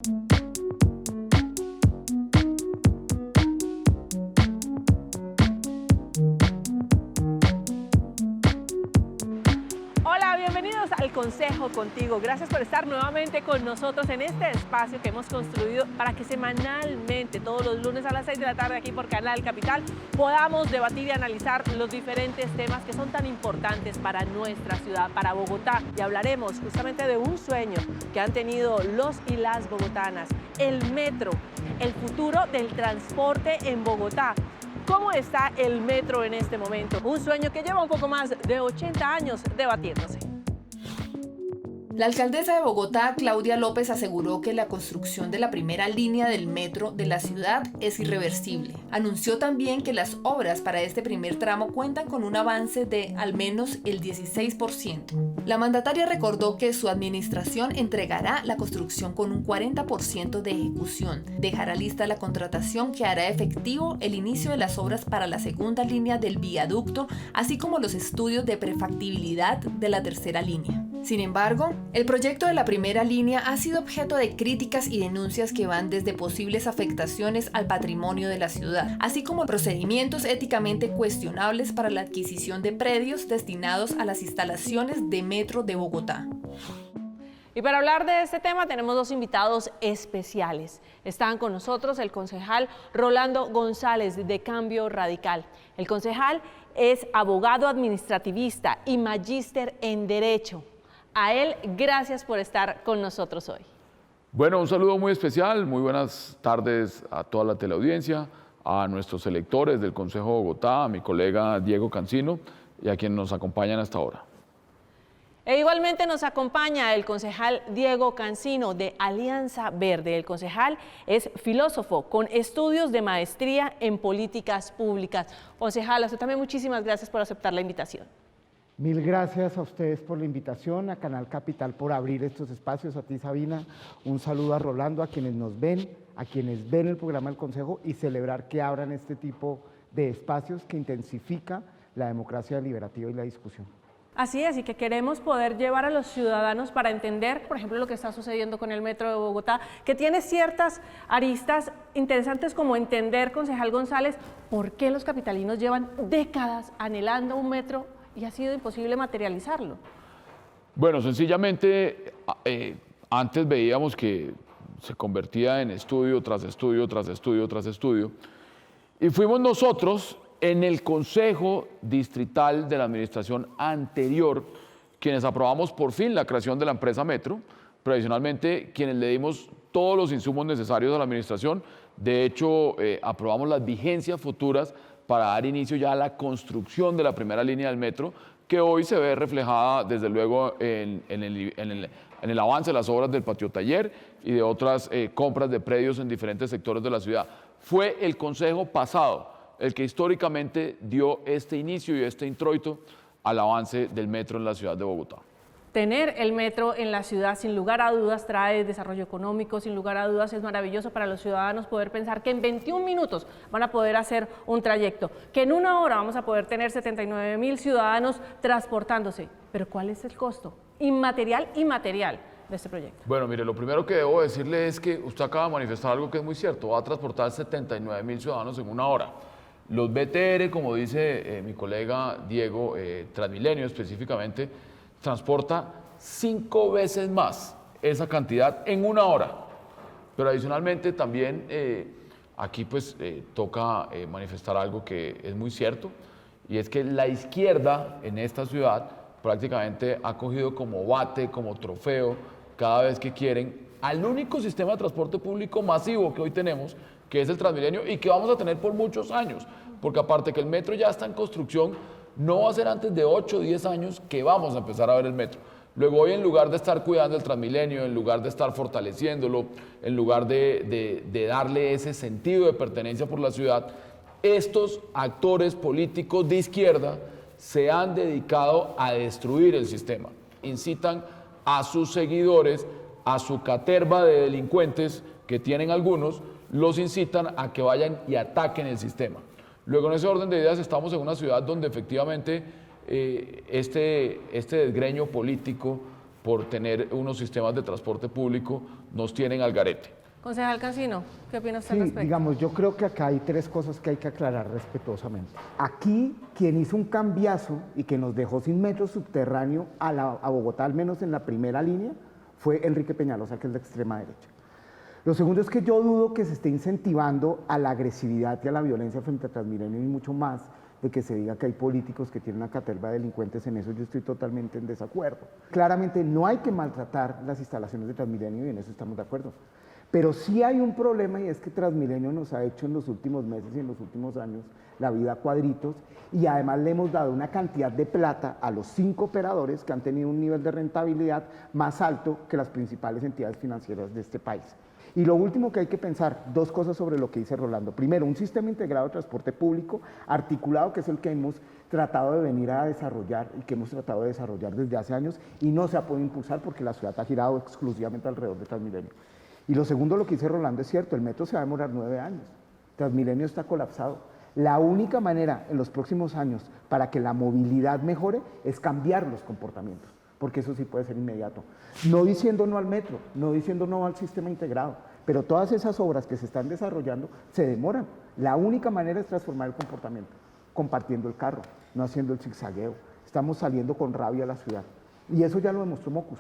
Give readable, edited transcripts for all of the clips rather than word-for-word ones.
Hola, bienvenidos al Consejo Contigo. Gracias por estar nuevamente con nosotros en este espacio que hemos construido para que semanalmente, todos los lunes a las 6 de la tarde aquí por Canal Capital, podamos debatir y analizar los diferentes temas que son tan importantes para nuestra ciudad, para Bogotá. Y hablaremos justamente de un sueño que han tenido los y las bogotanas, el metro, el futuro del transporte en Bogotá. ¿Cómo está el metro en este momento? Un sueño que lleva un poco más de 80 años debatiéndose. La alcaldesa de Bogotá, Claudia López, aseguró que la construcción de la primera línea del metro de la ciudad es irreversible. Anunció también que las obras para este primer tramo cuentan con un avance de al menos el 16%. La mandataria recordó que su administración entregará la construcción con un 40% de ejecución. Dejará lista la contratación que hará efectivo el inicio de las obras para la segunda línea del viaducto, así como los estudios de prefactibilidad de la tercera línea. Sin embargo, el proyecto de la primera línea ha sido objeto de críticas y denuncias que van desde posibles afectaciones al patrimonio de la ciudad, así como procedimientos éticamente cuestionables para la adquisición de predios destinados a las instalaciones de Metro de Bogotá. Y para hablar de este tema tenemos dos invitados especiales. Están con nosotros el concejal Rolando González de Cambio Radical. El concejal es abogado administrativista y magíster en Derecho. A él, gracias por estar con nosotros hoy. Bueno, un saludo muy especial, muy buenas tardes a toda la teleaudiencia, a nuestros electores del Consejo de Bogotá, a mi colega Diego Cancino y a quienes nos acompañan hasta ahora. E igualmente nos acompaña el concejal Diego Cancino de Alianza Verde. El concejal es filósofo con estudios de maestría en políticas públicas. Concejal, a usted también muchísimas gracias por aceptar la invitación. Mil gracias a ustedes por la invitación, a Canal Capital por abrir estos espacios, a ti Sabina, un saludo a Rolando, a quienes nos ven, a quienes ven el programa del Consejo y celebrar que abran este tipo de espacios que intensifica la democracia deliberativa y la discusión. Así es, y que queremos poder llevar a los ciudadanos para entender, por ejemplo, lo que está sucediendo con el Metro de Bogotá, que tiene ciertas aristas interesantes como entender, concejal González, por qué los capitalinos llevan décadas anhelando un metro y ha sido imposible materializarlo. Bueno, sencillamente, antes veíamos que se convertía en estudio tras estudio, tras estudio, tras estudio, y fuimos nosotros en el Consejo Distrital de la Administración anterior quienes aprobamos por fin la creación de la empresa Metro, pero adicionalmente quienes le dimos todos los insumos necesarios a la administración. De hecho, aprobamos las vigencias futuras para dar inicio ya a la construcción de la primera línea del metro, que hoy se ve reflejada desde luego en el avance de las obras del patio taller y de otras compras de predios en diferentes sectores de la ciudad. Fue el Consejo pasado el que históricamente dio este inicio y este introito al avance del metro en la ciudad de Bogotá. Tener el metro en la ciudad, sin lugar a dudas, trae desarrollo económico, sin lugar a dudas es maravilloso para los ciudadanos poder pensar que en 21 minutos van a poder hacer un trayecto, que en una hora vamos a poder tener 79.000 ciudadanos transportándose. Pero ¿cuál es el costo inmaterial y material de este proyecto? Bueno, mire, lo primero que debo decirle es que usted acaba de manifestar algo que es muy cierto, va a transportar 79.000 ciudadanos en una hora. Los BTR, como dice mi colega Diego, Transmilenio específicamente, transporta 5 veces más esa cantidad en una hora. Pero adicionalmente también aquí pues toca manifestar algo que es muy cierto, y es que la izquierda en esta ciudad prácticamente ha cogido como bate, como trofeo, cada vez que quieren, al único sistema de transporte público masivo que hoy tenemos, que es el Transmilenio y que vamos a tener por muchos años, porque aparte que el metro ya está en construcción, no va a ser antes de 8 o 10 años que vamos a empezar a ver el metro. Luego hoy, en lugar de estar cuidando el Transmilenio, en lugar de estar fortaleciéndolo, en lugar de darle ese sentido de pertenencia por la ciudad, estos actores políticos de izquierda se han dedicado a destruir el sistema. Incitan a sus seguidores, a su caterva de delincuentes que tienen algunos, los incitan a que vayan y ataquen el sistema. Luego, en ese orden de ideas, estamos en una ciudad donde efectivamente este desgreño político por tener unos sistemas de transporte público, nos tienen al garete. Concejal Cancino, ¿qué opina usted al Sí, respecto? digamos, yo creo que acá hay tres cosas que hay que aclarar respetuosamente. Aquí, quien hizo un cambiazo y que nos dejó sin metro subterráneo a Bogotá, al menos en la primera línea, fue Enrique Peñalosa, que es de extrema derecha. Lo segundo es que yo dudo que se esté incentivando a la agresividad y a la violencia frente a Transmilenio y mucho más de que se diga que hay políticos que tienen una caterva de delincuentes. En eso yo estoy totalmente en desacuerdo. Claramente no hay que maltratar las instalaciones de Transmilenio y en eso estamos de acuerdo. Pero sí hay un problema y es que Transmilenio nos ha hecho en los últimos meses y en los últimos años la vida a cuadritos y además le hemos dado una cantidad de plata a los 5 operadores que han tenido un nivel de rentabilidad más alto que las principales entidades financieras de este país. Y lo último que hay que pensar, 2 cosas sobre lo que dice Rolando. Primero, un sistema integrado de transporte público articulado, que es el que hemos tratado de venir a desarrollar y que hemos tratado de desarrollar desde hace años y no se ha podido impulsar porque la ciudad ha girado exclusivamente alrededor de Transmilenio. Y lo segundo, lo que dice Rolando, es cierto, el metro se va a demorar 9 años. Transmilenio está colapsado. La única manera en los próximos años para que la movilidad mejore es cambiar los comportamientos, porque eso sí puede ser inmediato. No diciendo no al metro, no diciendo no al sistema integrado, pero todas esas obras que se están desarrollando se demoran. La única manera es transformar el comportamiento, compartiendo el carro, no haciendo el zigzagueo. Estamos saliendo con rabia a la ciudad. Y eso ya lo demostró Mocus.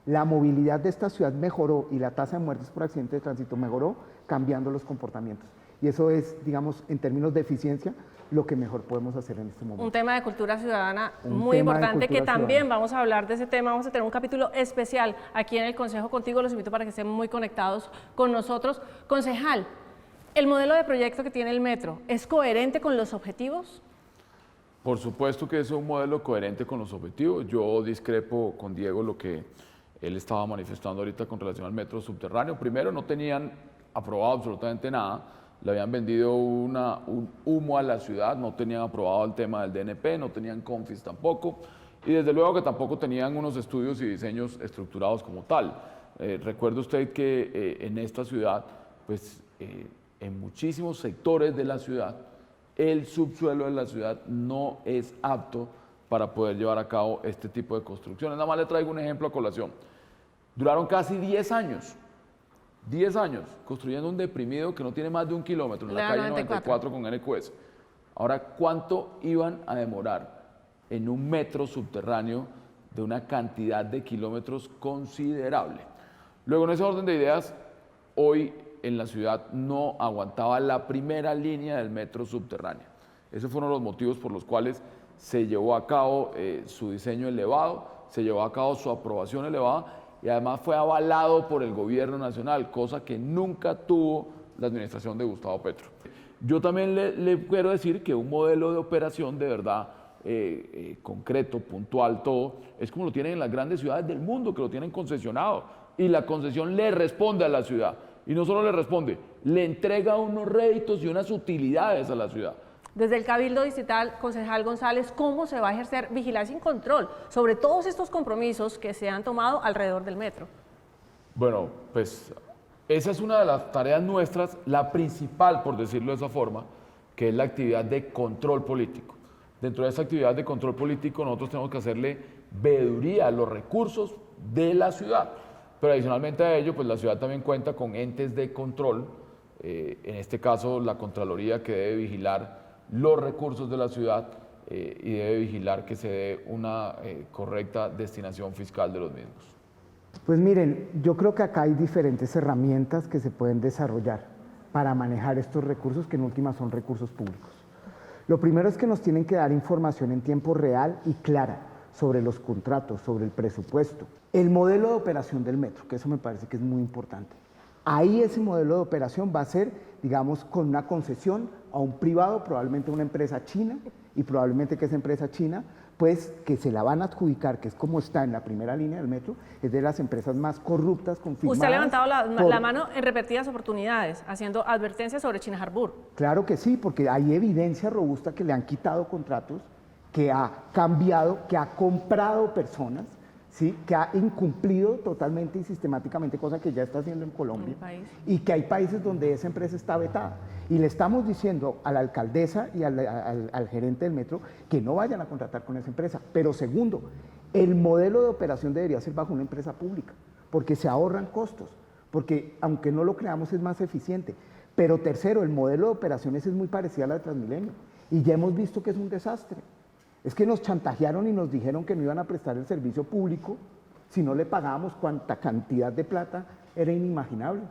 La movilidad de esta ciudad mejoró y la tasa de muertes por accidente de tránsito mejoró cambiando los comportamientos. Y eso es, digamos, en términos de eficiencia, lo que mejor podemos hacer en este momento. Un tema de cultura ciudadana muy importante que también vamos a hablar de ese tema. Vamos a tener un capítulo especial aquí en el Consejo Contigo. Los invito para que estén muy conectados con nosotros. Concejal, ¿el modelo de proyecto que tiene el metro es coherente con los objetivos? Por supuesto que es un modelo coherente con los objetivos. Yo discrepo con Diego lo que él estaba manifestando ahorita con relación al metro subterráneo. Primero, no tenían aprobado absolutamente nada, le habían vendido un humo a la ciudad, no tenían aprobado el tema del DNP, no tenían CONFIS tampoco, y desde luego que tampoco tenían unos estudios y diseños estructurados como tal. Recuerde usted que en esta ciudad, pues en muchísimos sectores de la ciudad, el subsuelo de la ciudad no es apto para poder llevar a cabo este tipo de construcciones. Nada más le traigo un ejemplo a colación. Duraron casi 10 años construyendo un deprimido que no tiene más de 1 kilómetro en la calle 94 con NQS. Ahora, ¿cuánto iban a demorar en un metro subterráneo de una cantidad de kilómetros considerable? Luego, en ese orden de ideas, hoy en la ciudad no aguantaba la primera línea del metro subterráneo. Esos fueron los motivos por los cuales se llevó a cabo su diseño elevado, se llevó a cabo su aprobación elevada y además fue avalado por el gobierno nacional, cosa que nunca tuvo la administración de Gustavo Petro. Yo también le quiero decir que un modelo de operación de verdad concreto, puntual, todo, es como lo tienen en las grandes ciudades del mundo, que lo tienen concesionado y la concesión le responde a la ciudad. Y no solo le responde, le entrega unos réditos y unas utilidades a la ciudad. Desde el Cabildo Distrital, concejal González, ¿cómo se va a ejercer vigilancia y control sobre todos estos compromisos que se han tomado alrededor del metro? Bueno, pues esa es una de las tareas nuestras, la principal, por decirlo de esa forma, que es la actividad de control político. Dentro de esa actividad de control político nosotros tenemos que hacerle veeduría a los recursos de la ciudad. Pero adicionalmente a ello, pues la ciudad también cuenta con entes de control, en este caso la Contraloría, que debe vigilar los recursos de la ciudad y debe vigilar que se dé una correcta destinación fiscal de los mismos. Pues miren, yo creo que acá hay diferentes herramientas que se pueden desarrollar para manejar estos recursos, que en última son recursos públicos. Lo primero es que nos tienen que dar información en tiempo real y clara sobre los contratos, sobre el presupuesto, el modelo de operación del metro, que eso me parece que es muy importante. Ahí ese modelo de operación va a ser, digamos, con una concesión a un privado, probablemente una empresa china, y probablemente que esa empresa china, pues que se la van a adjudicar, que es como está en la primera línea del metro, es de las empresas más corruptas, confirmadas. Usted ha levantado la mano en repetidas oportunidades, haciendo advertencias sobre China Harbour. Claro que sí, porque hay evidencia robusta que le han quitado contratos, que ha cambiado, que ha comprado personas, ¿sí? Que ha incumplido totalmente y sistemáticamente, cosa que ya está haciendo en Colombia, y que hay países donde esa empresa está vetada. Y le estamos diciendo a la alcaldesa y al gerente del metro que no vayan a contratar con esa empresa. Pero segundo, El modelo de operación debería ser bajo una empresa pública, porque se ahorran costos, porque aunque no lo creamos es más eficiente. Pero tercero, el modelo de operaciones es muy parecido a la de Transmilenio y ya hemos visto que es un desastre. Es que nos chantajearon y nos dijeron que no iban a prestar el servicio público si no le pagábamos cuánta cantidad de plata era inimaginable.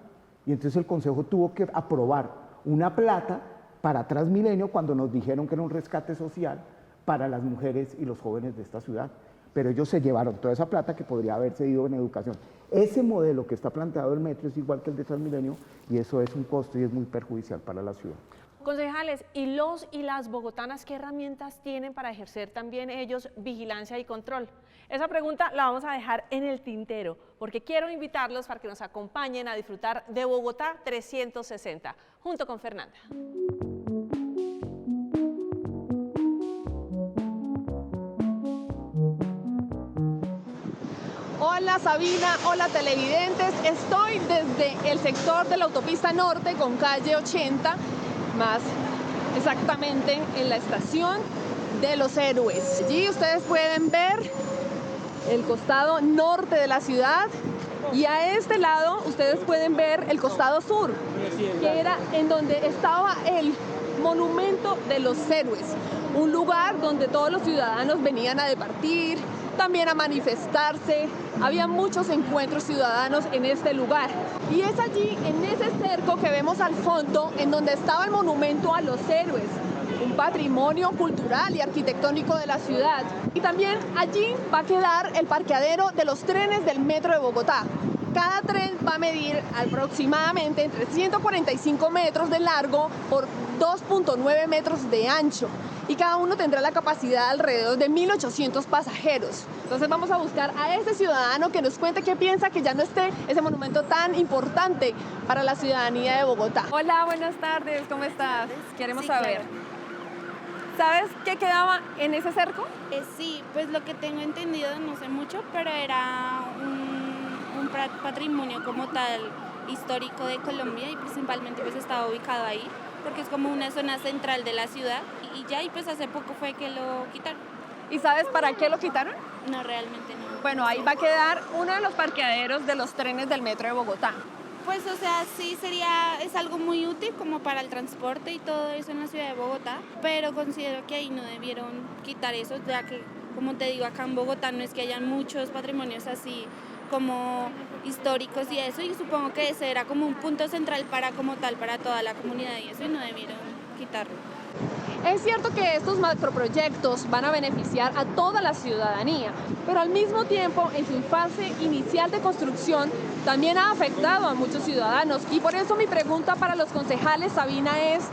Y entonces el Consejo tuvo que aprobar una plata para Transmilenio cuando nos dijeron que era un rescate social para las mujeres y los jóvenes de esta ciudad. Pero ellos se llevaron toda esa plata que podría haberse ido en educación. Ese modelo que está planteado el metro es igual que el de Transmilenio y eso es un costo y es muy perjudicial para la ciudad. Concejales, ¿y los y las bogotanas qué herramientas tienen para ejercer también ellos vigilancia y control? Esa pregunta la vamos a dejar en el tintero, porque quiero invitarlos para que nos acompañen a disfrutar de Bogotá 360, junto con Fernanda. Hola Sabina, hola televidentes, estoy desde el sector de la autopista norte con calle 80, más exactamente en la estación de Los Héroes. Allí ustedes pueden ver el costado norte de la ciudad y a este lado ustedes pueden ver el costado sur, que era en donde estaba el monumento de los héroes, un lugar donde todos los ciudadanos venían a departir, también a manifestarse, había muchos encuentros ciudadanos en este lugar. Y es allí, en ese cerco que vemos al fondo, en donde estaba el monumento a los héroes, un patrimonio cultural y arquitectónico de la ciudad. Y también allí va a quedar el parqueadero de los trenes del Metro de Bogotá. Cada tren va a medir aproximadamente entre 145 metros de largo por 2.9 metros de ancho y cada uno tendrá la capacidad de alrededor de 1.800 pasajeros. Entonces vamos a buscar a ese ciudadano que nos cuente qué piensa que ya no esté ese monumento tan importante para la ciudadanía de Bogotá. Hola, buenas tardes, ¿cómo estás? Queremos saber. Claro. ¿Sabes qué quedaba en ese cerco? Sí, pues lo que tengo entendido, no sé mucho, pero era un patrimonio como tal histórico de Colombia y principalmente pues estaba ubicado ahí porque es como una zona central de la ciudad y ya, y pues hace poco fue que lo quitaron. ¿Y sabes para qué lo quitaron? No, realmente no. Bueno, ahí va a quedar uno de los parqueaderos de los trenes del Metro de Bogotá. Pues o sea, sí es algo muy útil como para el transporte y todo eso en la ciudad de Bogotá, pero considero que ahí no debieron quitar eso, ya que como te digo, acá en Bogotá no es que hayan muchos patrimonios así como históricos y eso, y supongo que ese era como un punto central para como tal para toda la comunidad y eso, y no debieron quitarlo. Es cierto que estos macroproyectos van a beneficiar a toda la ciudadanía, pero al mismo tiempo en su fase inicial de construcción también ha afectado a muchos ciudadanos y por eso mi pregunta para los concejales, Sabina, es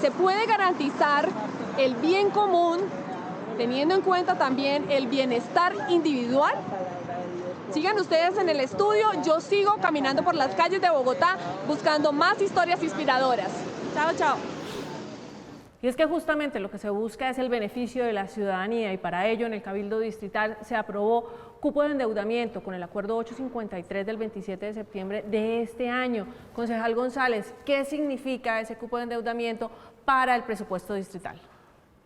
¿se puede garantizar el bien común teniendo en cuenta también el bienestar individual? Sigan ustedes en el estudio, yo sigo caminando por las calles de Bogotá buscando más historias inspiradoras. Chao, chao. Y es que justamente lo que se busca es el beneficio de la ciudadanía y para ello en el Cabildo Distrital se aprobó cupo de endeudamiento con el acuerdo 853 del 27 de septiembre de este año. Concejal González, ¿qué significa ese cupo de endeudamiento para el presupuesto distrital?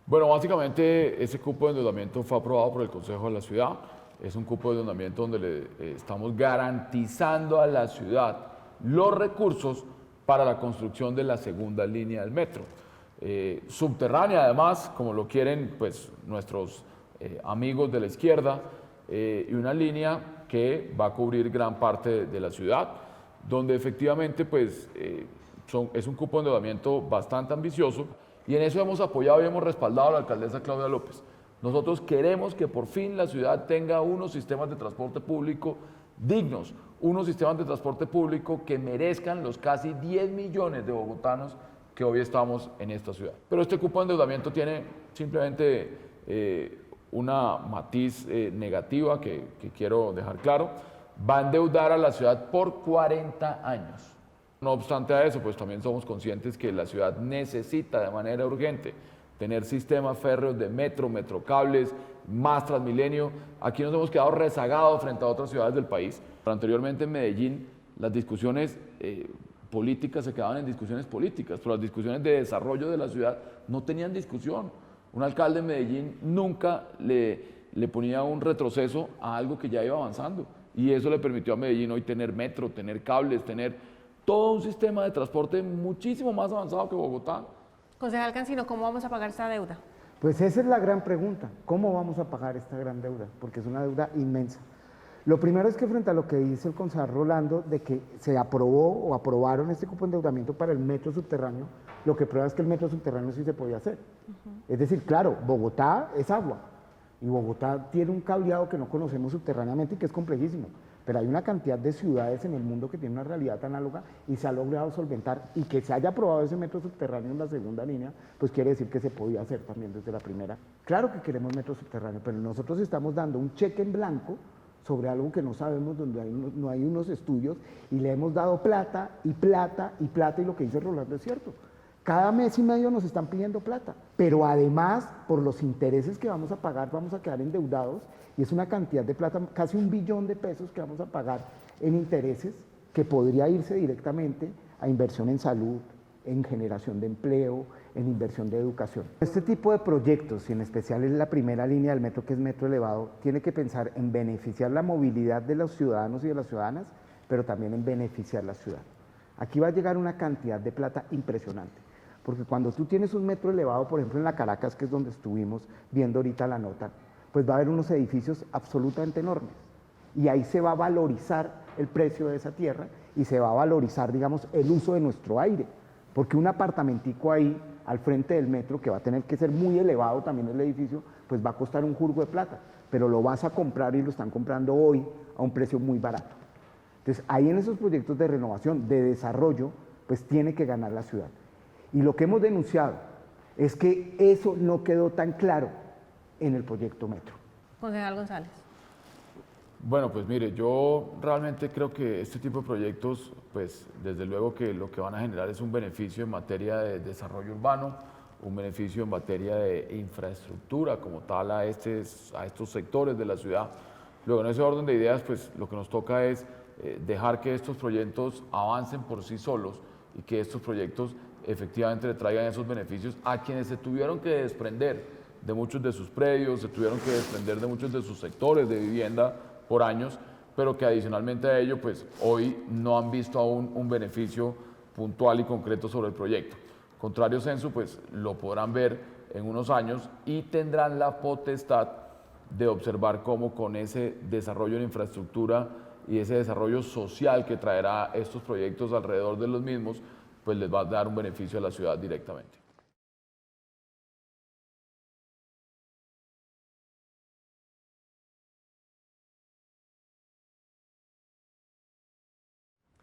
Bueno, básicamente ese cupo de endeudamiento fue aprobado por el Consejo de la Ciudad. Es un cupo de endeudamiento donde le estamos garantizando a la ciudad los recursos para la construcción de la segunda línea del metro. Subterránea además, como lo quieren pues, nuestros amigos de la izquierda, y una línea que va a cubrir gran parte de la ciudad, donde efectivamente pues, es un cupo de endeudamiento bastante ambicioso y en eso hemos apoyado y hemos respaldado a la alcaldesa Claudia López. Nosotros queremos que por fin la ciudad tenga unos sistemas de transporte público dignos, unos sistemas de transporte público que merezcan los casi 10 millones de bogotanos que hoy estamos en esta ciudad. Pero este cupo de endeudamiento tiene simplemente una matiz negativa que quiero dejar claro. Va a endeudar a la ciudad por 40 años. No obstante a eso, pues también somos conscientes que la ciudad necesita de manera urgente tener sistemas férreos de metro, metrocables, más Transmilenio. Aquí nos hemos quedado rezagados frente a otras ciudades del país. Pero anteriormente en Medellín las discusiones políticas se quedaban en discusiones políticas, pero las discusiones de desarrollo de la ciudad no tenían discusión. Un alcalde de Medellín nunca le le ponía un retroceso a algo que ya iba avanzando. Y eso le permitió a Medellín hoy tener metro, tener cables, tener todo un sistema de transporte muchísimo más avanzado que Bogotá. Concejal Cancino, ¿cómo vamos a pagar esta deuda? Pues esa es la gran pregunta, ¿cómo vamos a pagar esta gran deuda? Porque es una deuda inmensa. Lo primero es que frente a lo que dice el concejal Rolando, de que se aprobó o aprobaron este cupo de endeudamiento para el metro subterráneo, lo que prueba es que el metro subterráneo sí se podía hacer. Es decir, claro, Bogotá es agua, y Bogotá tiene un cableado que no conocemos subterráneamente y que es complejísimo, pero hay una cantidad de ciudades en el mundo que tienen una realidad análoga y se ha logrado solventar, y que se haya aprobado ese metro subterráneo en la segunda línea, pues quiere decir que se podía hacer también desde la primera. Claro que queremos metro subterráneo, pero nosotros estamos dando un cheque en blanco sobre algo que no sabemos, donde no hay unos estudios, y le hemos dado plata y plata y plata, y lo que dice Rolando es cierto. Cada mes y medio nos están pidiendo plata, pero además, por los intereses que vamos a pagar, vamos a quedar endeudados, y es una cantidad de plata, casi 1 billón de pesos que vamos a pagar en intereses, que podría irse directamente a inversión en salud, en generación de empleo, en inversión de educación. Este tipo de proyectos, y en especial en la primera línea del metro, que es metro elevado, tiene que pensar en beneficiar la movilidad de los ciudadanos y de las ciudadanas, pero también en beneficiar la ciudad. Aquí va a llegar una cantidad de plata impresionante, porque cuando tú tienes un metro elevado, por ejemplo en la Caracas, que es donde estuvimos viendo ahorita la nota, pues va a haber unos edificios absolutamente enormes, y ahí se va a valorizar el precio de esa tierra, y se va a valorizar, digamos, el uso de nuestro aire, porque un apartamentico ahí al frente del metro, que va a tener que ser muy elevado también el edificio, pues va a costar un jurgo de plata, pero lo vas a comprar, y lo están comprando hoy a un precio muy barato. Entonces, ahí en esos proyectos de renovación, de desarrollo, pues tiene que ganar la ciudad. Y lo que hemos denunciado es que eso no quedó tan claro en el proyecto metro. Concejal González. Bueno, pues mire, yo realmente creo que este tipo de proyectos, pues desde luego que lo que van a generar es un beneficio en materia de desarrollo urbano, un beneficio en materia de infraestructura como tal a estos sectores de la ciudad. Luego, en ese orden de ideas, pues lo que nos toca es dejar que estos proyectos avancen por sí solos, y que estos proyectos efectivamente le traigan esos beneficios a quienes se tuvieron que desprender de muchos de sus predios, se tuvieron que desprender de muchos de sus sectores de vivienda por años, pero que adicionalmente a ello, pues hoy no han visto aún un beneficio puntual y concreto sobre el proyecto. Contrario censo, pues lo podrán ver en unos años y tendrán la potestad de observar cómo con ese desarrollo en infraestructura y ese desarrollo social que traerá estos proyectos alrededor de los mismos, pues les va a dar un beneficio a la ciudad directamente.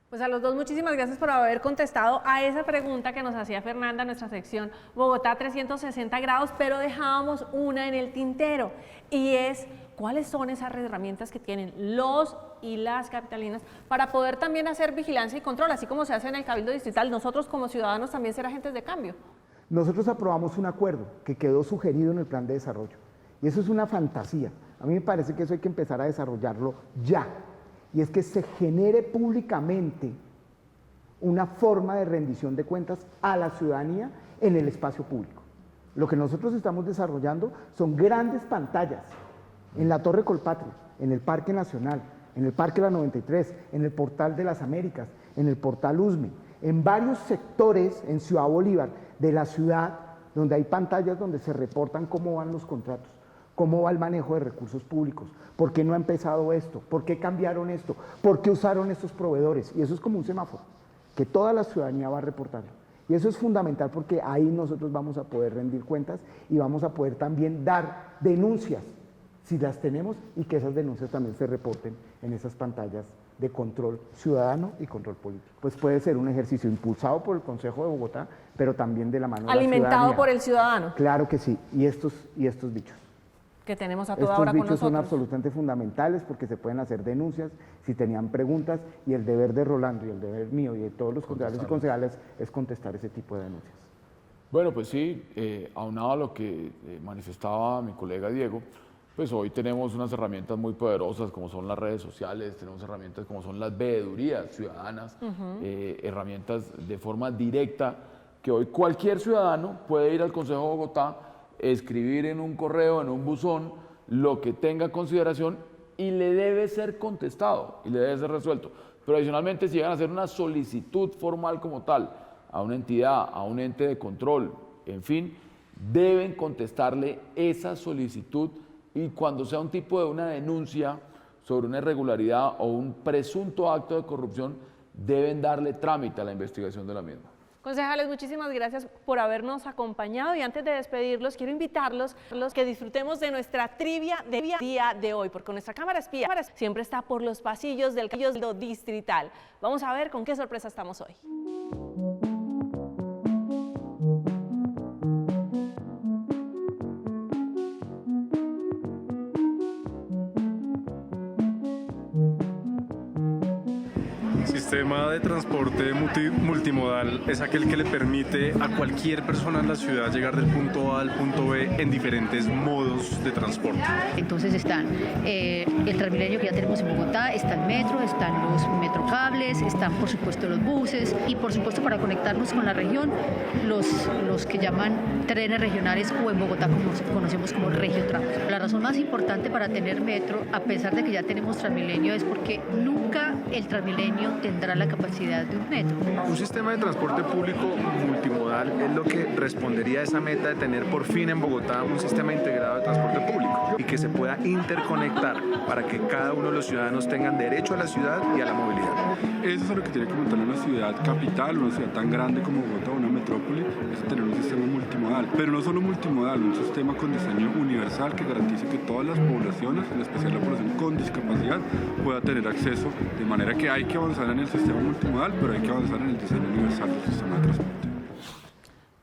Pues a los dos, muchísimas gracias por haber contestado a esa pregunta que nos hacía Fernanda en nuestra sección Bogotá 360 grados, pero dejábamos una en el tintero, y es cuáles son esas herramientas que tienen los y las capitalinas para poder también hacer vigilancia y control, así como se hace en el Cabildo Distrital, nosotros como ciudadanos también ser agentes de cambio. Nosotros aprobamos un acuerdo que quedó sugerido en el plan de desarrollo, y eso es una fantasía. A mí me parece que eso hay que empezar a desarrollarlo ya. Y es que se genere públicamente una forma de rendición de cuentas a la ciudadanía en el espacio público. Lo que nosotros estamos desarrollando son grandes pantallas en la Torre Colpatria, en el Parque Nacional, en el Parque La 93, en el Portal de las Américas, en el Portal Usme, en varios sectores en Ciudad Bolívar de la ciudad, donde hay pantallas donde se reportan cómo van los contratos, cómo va el manejo de recursos públicos, por qué no ha empezado esto, por qué cambiaron esto, por qué usaron estos proveedores. Y eso es como un semáforo, que toda la ciudadanía va a reportarlo. Y eso es fundamental, porque ahí nosotros vamos a poder rendir cuentas y vamos a poder también dar denuncias, si las tenemos, y que esas denuncias también se reporten en esas pantallas de control ciudadano y control político. Pues puede ser un ejercicio impulsado por el Consejo de Bogotá, pero también de la mano de la ciudadanía. Alimentado por el ciudadano. Claro que sí, y estos bichos. Que tenemos a toda hora con nosotros. Estos bichos son absolutamente fundamentales, porque se pueden hacer denuncias si tenían preguntas, y el deber de Rolando y el deber mío y de todos los concejales y concejales es contestar ese tipo de denuncias. Bueno, pues sí, aunado a lo que manifestaba mi colega Diego, pues hoy tenemos unas herramientas muy poderosas como son las redes sociales, tenemos herramientas como son las veedurías ciudadanas, herramientas de forma directa que hoy cualquier ciudadano puede ir al Consejo de Bogotá, escribir en un correo, en un buzón, lo que tenga consideración y le debe ser contestado y le debe ser resuelto. Pero adicionalmente, si llegan a hacer una solicitud formal como tal a una entidad, a un ente de control, en fin, deben contestarle esa solicitud y cuando sea un tipo de una denuncia sobre una irregularidad o un presunto acto de corrupción, deben darle trámite a la investigación de la misma. Concejales, muchísimas gracias por habernos acompañado y antes de despedirlos quiero invitarlos a que disfrutemos de nuestra trivia de día de hoy, porque nuestra cámara espía siempre está por los pasillos del Cabildo Distrital. Vamos a ver con qué sorpresa estamos hoy. El sistema de transporte multimodal es aquel que le permite a cualquier persona en la ciudad llegar del punto A al punto B en diferentes modos de transporte. Entonces están el Transmilenio que ya tenemos en Bogotá, está el metro, están los metrocables, están por supuesto los buses y por supuesto para conectarnos con la región los que llaman trenes regionales o en Bogotá como conocemos como Regiotrans. La razón más importante para tener metro, a pesar de que ya tenemos Transmilenio, es porque nunca el Transmilenio tendrá la capacidad de un metro. Un sistema de transporte público multimodal es lo que respondería a esa meta de tener por fin en Bogotá un sistema integrado de transporte público y que se pueda interconectar para que cada uno de los ciudadanos tengan derecho a la ciudad y a la movilidad. Eso es lo que tiene que montar una ciudad capital, una ciudad tan grande como Bogotá, una metrópoli, es tener un sistema multimodal. Pero no solo multimodal, un sistema con diseño universal que garantice que todas las poblaciones, en especial la población con discapacidad, pueda tener acceso, de manera que hay que avanzar en el sistema multimodal, pero hay que avanzar en el diseño universal del sistema de transporte.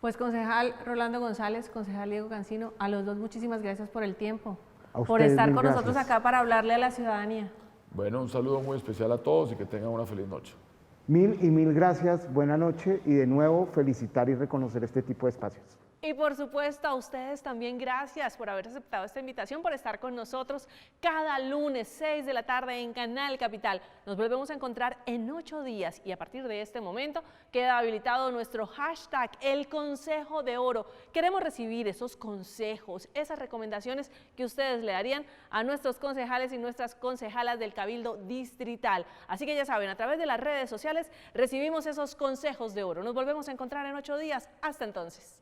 Pues concejal Rolando González, concejal Diego Cancino, a los dos muchísimas gracias por el tiempo, por estar con nosotros acá para hablarle a la ciudadanía. Bueno, un saludo muy especial a todos y que tengan una feliz noche. Mil gracias, buena noche y de nuevo felicitar y reconocer este tipo de espacios. Y por supuesto a ustedes también gracias por haber aceptado esta invitación, por estar con nosotros cada lunes 6 de la tarde en Canal Capital. Nos volvemos a encontrar en 8 días y a partir de este momento queda habilitado nuestro hashtag El Consejo de Oro. Queremos recibir esos consejos, esas recomendaciones que ustedes le darían a nuestros concejales y nuestras concejalas del Cabildo Distrital. Así que ya saben, a través de las redes sociales recibimos esos consejos de oro. Nos volvemos a encontrar en 8 días. Hasta entonces.